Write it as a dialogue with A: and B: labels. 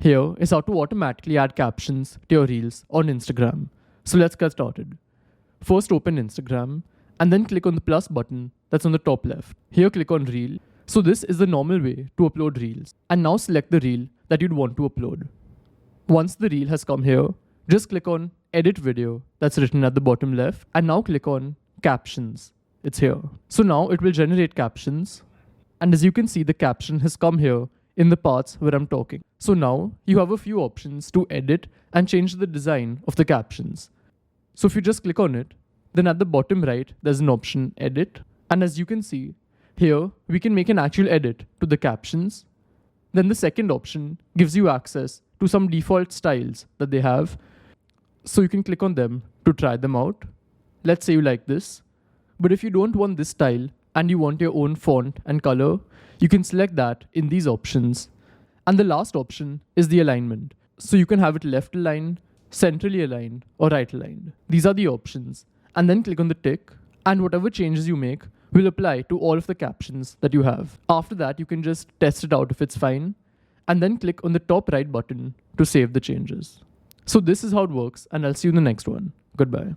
A: Here is how to automatically add captions to your reels on Instagram. So let's get started. First open Instagram and then click on the plus button that's on the top left. Here click on reel. So this is the normal way to upload reels. And now select the reel that you'd want to upload. Once the reel has come here, just click on edit video that's written at the bottom left and now click on captions. It's here. So now it will generate captions. And as you can see, the caption has come here in the parts where I'm talking. So now you have a few options to edit and change the design of the captions. So if you just click on it, then at the bottom right, there's an option edit. And as you can see, here we can make an actual edit to the captions. Then the second option gives you access to some default styles that they have. So you can click on them to try them out. Let's say you like this. But if you don't want this style and you want your own font and color, you can select that in these options. And the last option is the alignment. So you can have it left aligned, centrally aligned, or right aligned. These are the options. And then click on the tick, and whatever changes you make will apply to all of the captions that you have. After that, you can just test it out if it's fine, and then click on the top right button to save the changes. So this is how it works, and I'll see you in the next one. Goodbye.